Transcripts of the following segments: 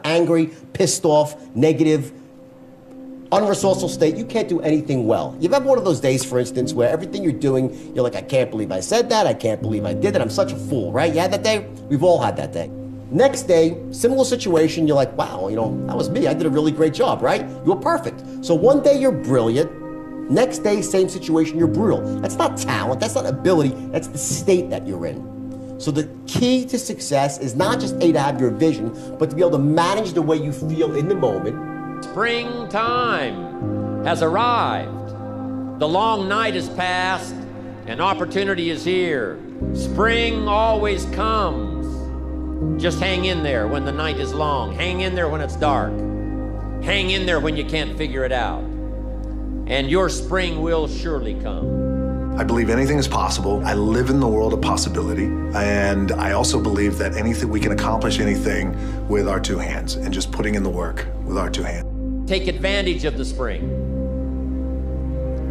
angry, pissed off, negative, unresourceful state, you can't do anything well. You've had one of those days, for instance, where everything you're doing, you're like, I can't believe I said that, I can't believe I did that, I'm such a fool, right? You had that day? We've all had that day. Next day, similar situation, you're like, wow, that was me, I did a really great job, right? You were perfect. So one day you're brilliant, next day, same situation, you're brutal. That's not talent, that's not ability, that's the state that you're in. So the key to success is not just to have your vision, but to be able to manage the way you feel in the moment. Springtime has arrived. The long night is past and opportunity is here. Spring always comes. Just hang in there when the night is long. Hang in there when it's dark. Hang in there when you can't figure it out. And your spring will surely come. I believe anything is possible. I live in the world of possibility. And I also believe that we can accomplish anything with our two hands and just putting in the work with our two hands. Take advantage of the spring.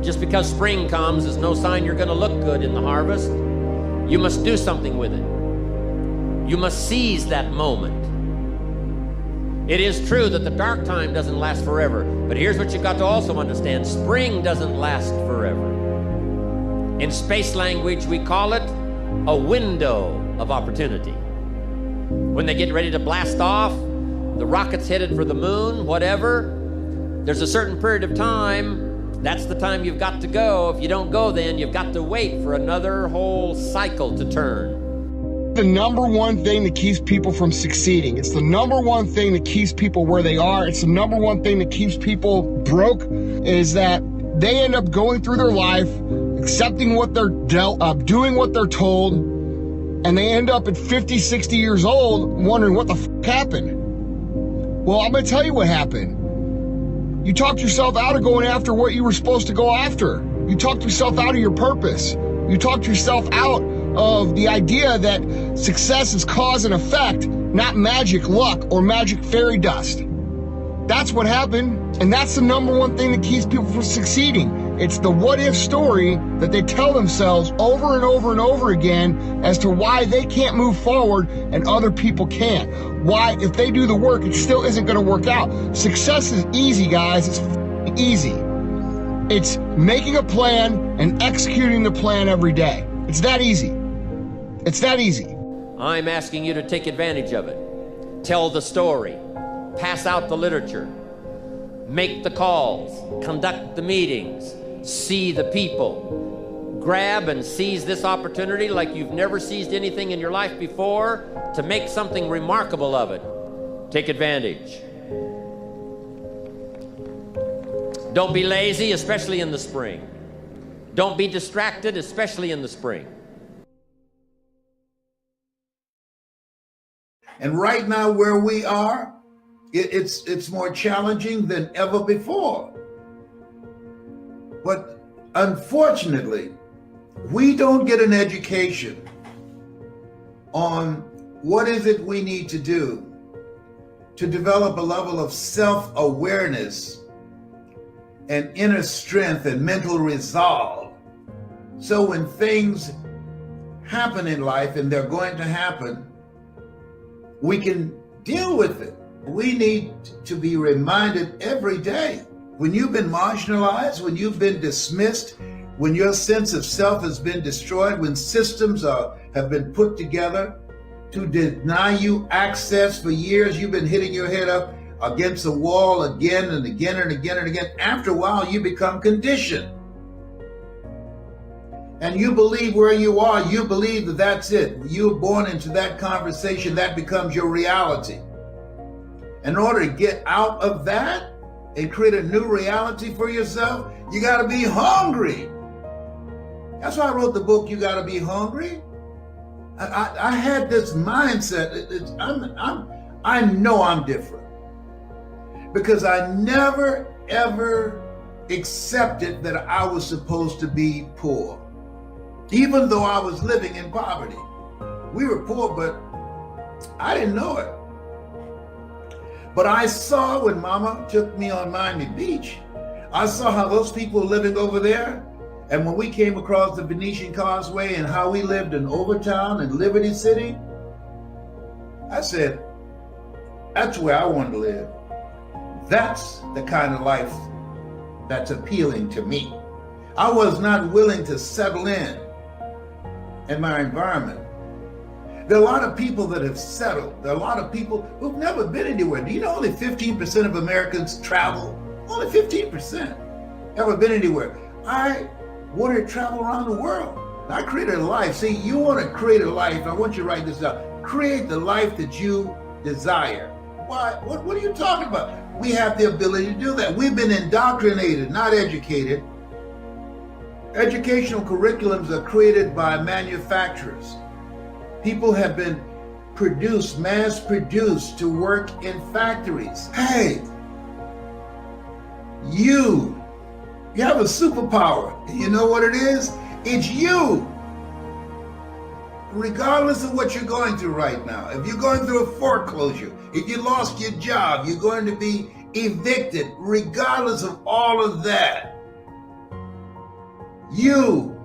Just because spring comes is no sign you're going to look good in the harvest. You must do something with it. You must seize that moment. It is true that the dark time doesn't last forever, but here's what you've got to also understand. Spring doesn't last forever. In space language, we call it a window of opportunity. When they get ready to blast off, the rocket's headed for the moon, whatever, there's a certain period of time, that's the time you've got to go. If you don't go then, you've got to wait for another whole cycle to turn. The number one thing that keeps people from succeeding. It's the number one thing that keeps people where they are. It's the number one thing that keeps people broke, is that they end up going through their life, accepting what they're dealt, doing what they're told, and they end up at 50, 60 years old wondering what the f happened. Well, I'm going to tell you what happened. You talked yourself out of going after what you were supposed to go after. You talked yourself out of your purpose. You talked yourself out of the idea that success is cause and effect, not magic luck or magic fairy dust. That's what happened, and that's the number one thing that keeps people from succeeding. It's the what-if story that they tell themselves over and over and over again as to why they can't move forward and other people can't. Why, if they do the work, it still isn't going to work out. Success is easy, guys. It's easy. It's making a plan and executing the plan every day. It's that easy. It's that easy. I'm asking you to take advantage of it. Tell the story. Pass out the literature. Make the calls. Conduct the meetings. See the people. Grab and seize this opportunity like you've never seized anything in your life before to make something remarkable of it. Take advantage. Don't be lazy, especially in the spring. Don't be distracted, especially in the spring. And right now where we are, it's more challenging than ever before. But unfortunately, we don't get an education on what is it we need to do to develop a level of self-awareness and inner strength and mental resolve. So when things happen in life, and they're going to happen, we can deal with it. We need to be reminded every day. When you've been marginalized, when you've been dismissed, when your sense of self has been destroyed, when systems have been put together to deny you access for years, you've been hitting your head up against the wall again and again and again and again. After a while, you become conditioned. And you believe where you are, you believe that that's it. You were born into that conversation, that becomes your reality. In order to get out of that and create a new reality for yourself, you gotta be hungry. That's why I wrote the book, You Gotta Be Hungry. I had this mindset, I know I'm different. Because I never, ever accepted that I was supposed to be poor. Even though I was living in poverty. We were poor, but I didn't know it. But I saw when Mama took me on Miami Beach, I saw how those people were living over there. And when we came across the Venetian Causeway and how we lived in Overtown and Liberty City, I said, That's where I want to live. That's the kind of life that's appealing to me. I was not willing to settle in my environment. There are a lot of people that have settled. There are a lot of people who've never been anywhere. Do you know only 15% of Americans travel? Only 15% ever been anywhere. I want to travel around the world. I created a life. See, you want to create a life. I want you to write this down. Create the life that you desire. Why? What are you talking about? We have the ability to do that. We've been indoctrinated, not educated. Educational curriculums are created by manufacturers. People have been produced, mass-produced to work in factories. Hey, you have a superpower. You know what it is? It's you. Regardless of what you're going through right now, if you're going through a foreclosure, if you lost your job, you're going to be evicted, regardless of all of that, you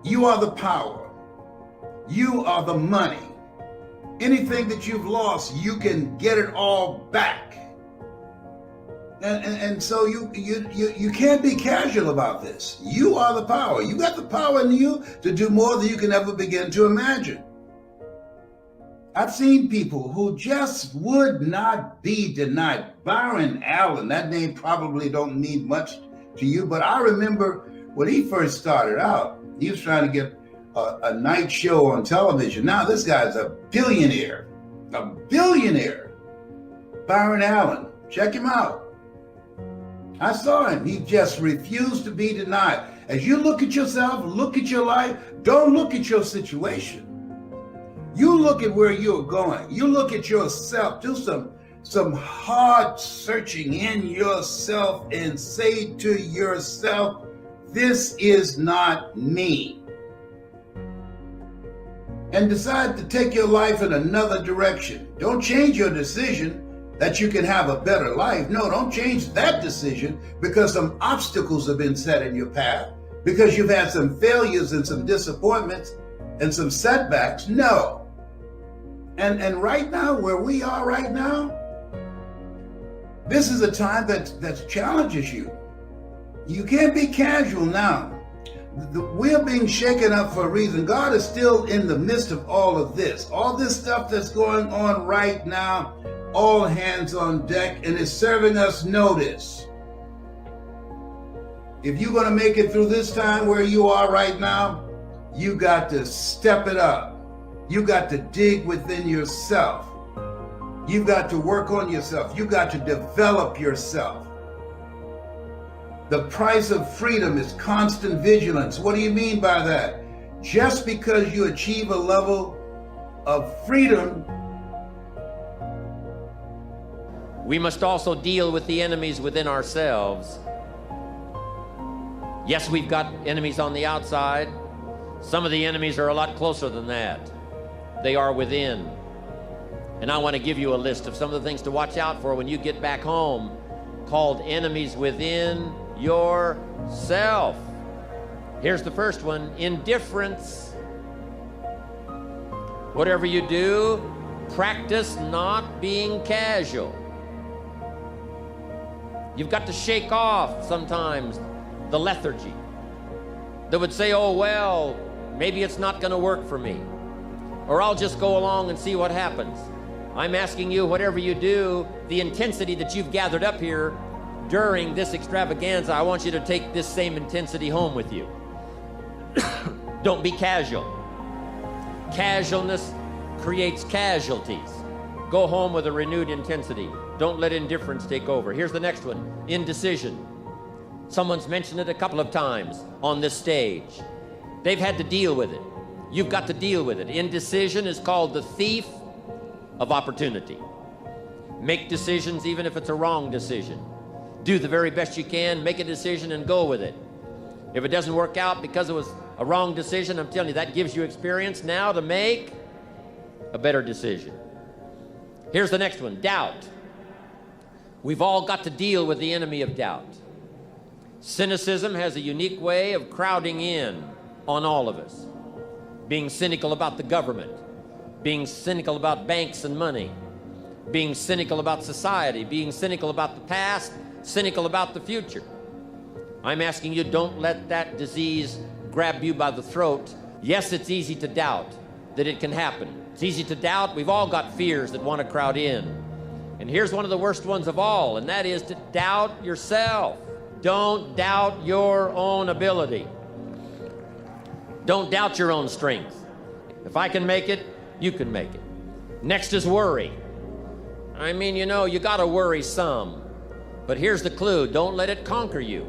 are the power. You are the money. Anything that you've lost, you can get it all back. And so you can't be casual about this. You are the power. You got the power in you to do more than you can ever begin to imagine. I've seen people who just would not be denied. Byron Allen, that name probably don't mean much to you, but I remember when he first started out, he was trying to get a night show on television. Now this guy's a billionaire. A billionaire. Byron Allen, check him out. I saw him. He just refused to be denied. As you look at yourself, look at your life, don't look at your situation. You look at where you're going. You look at yourself. Do some hard searching in yourself and say to yourself, this is not me. And decide to take your life in another direction. Don't change your decision that you can have a better life. No, don't change that decision because some obstacles have been set in your path, because you've had some failures and some disappointments and some setbacks. No. And right now, where we are right now, this is a time that challenges you. You can't be casual now. We're being shaken up for a reason. God is still in the midst of all of this. All this stuff that's going on right now, all hands on deck, and it's serving us notice. If you're going to make it through this time where you are right now, you got to step it up. You got to dig within yourself. You got to work on yourself. You got to develop yourself. The price of freedom is constant vigilance. What do you mean by that? Just because you achieve a level of freedom, we must also deal with the enemies within ourselves. Yes, we've got enemies on the outside. Some of the enemies are a lot closer than that. They are within. And I want to give you a list of some of the things to watch out for when you get back home, called enemies within yourself. Here's the first one: indifference. Whatever you do, practice not being casual. You've got to shake off sometimes the lethargy that would say, oh, well, maybe it's not going to work for me, or I'll just go along and see what happens. I'm asking you, whatever you do, the intensity that you've gathered up here during this extravaganza, I want you to take this same intensity home with you. Don't be casual. Casualness creates casualties. Go home with a renewed intensity. Don't let indifference take over. Here's the next one: indecision. Someone's mentioned it a couple of times on this stage. They've had to deal with it. You've got to deal with it. Indecision is called the thief of opportunity. Make decisions even if it's a wrong decision. Do the very best you can, make a decision and go with it. If it doesn't work out because it was a wrong decision, I'm telling you, that gives you experience now to make a better decision. Here's the next one: doubt. We've all got to deal with the enemy of doubt. Cynicism has a unique way of crowding in on all of us. Being cynical about the government, being cynical about banks and money, being cynical about society, being cynical about the past, cynical about the future. I'm asking you, don't let that disease grab you by the throat. Yes, it's easy to doubt that it can happen. It's easy to doubt. We've all got fears that want to crowd in. And here's one of the worst ones of all, and that is to doubt yourself. Don't doubt your own ability. Don't doubt your own strength. If I can make it, you can make it. Next is worry. I mean, you know, you got to worry some. But here's the clue. Don't let it conquer you.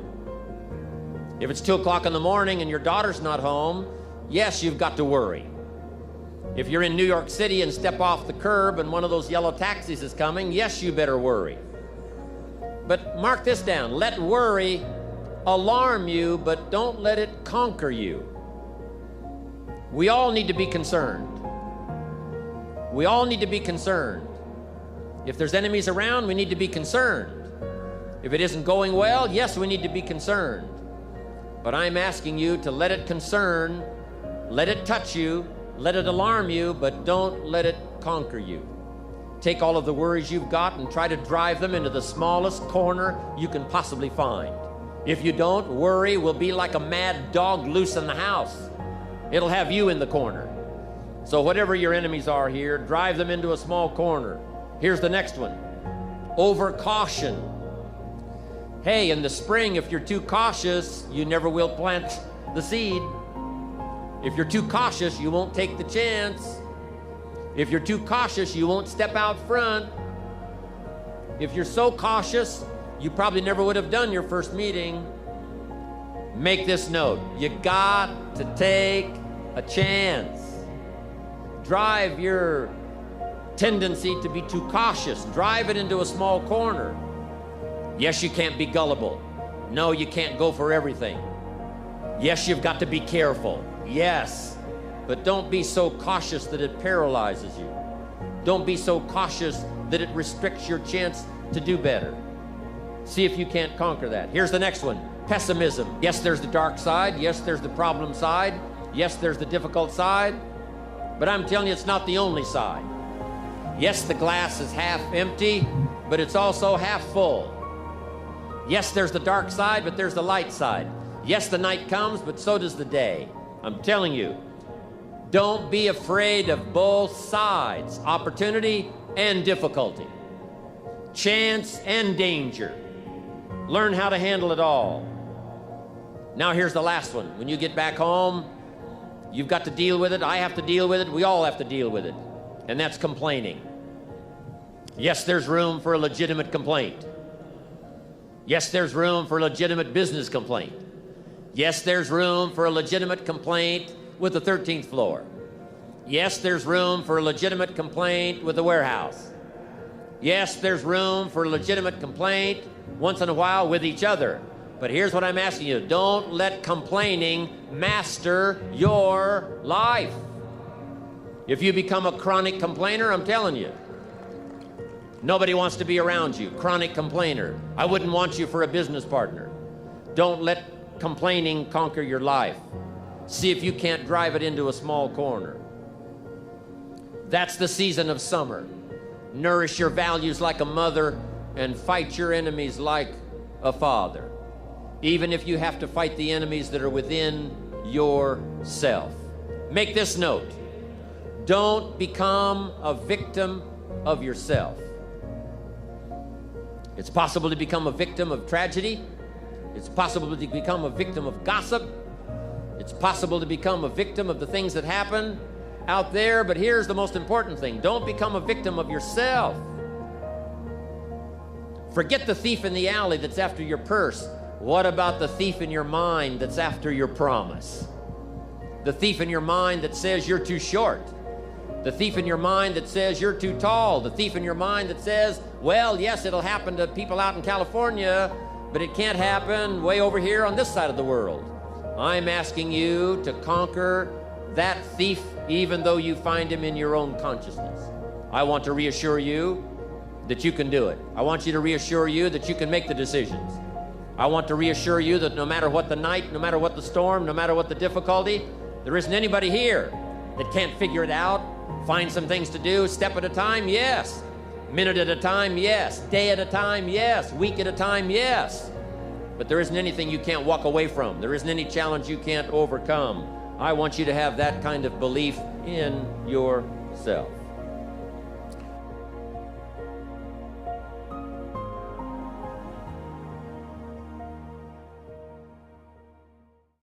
If it's 2 o'clock in the morning and your daughter's not home, yes, you've got to worry. If you're in New York City and step off the curb and one of those yellow taxis is coming, yes, you better worry. But mark this down. Let worry alarm you, but don't let it conquer you. We all need to be concerned. We all need to be concerned. If there's enemies around, we need to be concerned. If it isn't going well, yes, we need to be concerned. But I'm asking you to let it concern, let it touch you, let it alarm you, but don't let it conquer you. Take all of the worries you've got and try to drive them into the smallest corner you can possibly find. If you don't, worry will be like a mad dog loose in the house. It'll have you in the corner. So whatever your enemies are here, drive them into a small corner. Here's the next one. Over-caution. Hey, in the spring, if you're too cautious, you never will plant the seed. If you're too cautious, you won't take the chance. If you're too cautious, you won't step out front. If you're so cautious, you probably never would have done your first meeting. Make this note. You got to take a chance. Drive your tendency to be too cautious. Drive it into a small corner. Yes, you can't be gullible. No, you can't go for everything. Yes, you've got to be careful. Yes, but don't be so cautious that it paralyzes you. Don't be so cautious that it restricts your chance to do better. See if you can't conquer that. Here's the next one. Pessimism. Yes, there's the dark side. Yes, there's the problem side. Yes, there's the difficult side. But I'm telling you, it's not the only side. Yes, the glass is half empty, but it's also half full. Yes, there's the dark side, but there's the light side. Yes, the night comes, but so does the day. I'm telling you, don't be afraid of both sides, opportunity and difficulty, chance and danger. Learn how to handle it all. Now here's the last one. When you get back home, you've got to deal with it. I have to deal with it. We all have to deal with it. And that's complaining. Yes, there's room for a legitimate complaint. Yes, there's room for a legitimate business complaint. Yes, there's room for a legitimate complaint with the 13th floor. Yes, there's room for a legitimate complaint with the warehouse. Yes, there's room for a legitimate complaint once in a while with each other. But here's what I'm asking you. Don't let complaining master your life. If you become a chronic complainer, I'm telling you, nobody wants to be around you. Chronic complainer. I wouldn't want you for a business partner. Don't let complaining conquer your life. See if you can't drive it into a small corner. That's the season of summer. Nourish your values like a mother and fight your enemies like a father. Even if you have to fight the enemies that are within yourself. Make this note. Don't become a victim of yourself. It's possible to become a victim of tragedy. It's possible to become a victim of gossip. It's possible to become a victim of the things that happen out there, but here's the most important thing. Don't become a victim of yourself. Forget the thief in the alley that's after your purse. What about the thief in your mind that's after your promise? The thief in your mind that says you're too short. The thief in your mind that says you're too tall. The thief in your mind that says, well, yes, it'll happen to people out in California, but it can't happen way over here on this side of the world. I'm asking you to conquer that thief even though you find him in your own consciousness. I want to reassure you that you can do it. I want you to reassure you that you can make the decisions. I want to reassure you that no matter what the night, no matter what the storm, no matter what the difficulty, there isn't anybody here that can't figure it out, find some things to do, step at a time. Yes, Minute at a time, yes. Day at a time, yes. Week at a time, yes. But there isn't anything you can't walk away from. There isn't any challenge you can't overcome. I want you to have that kind of belief in yourself.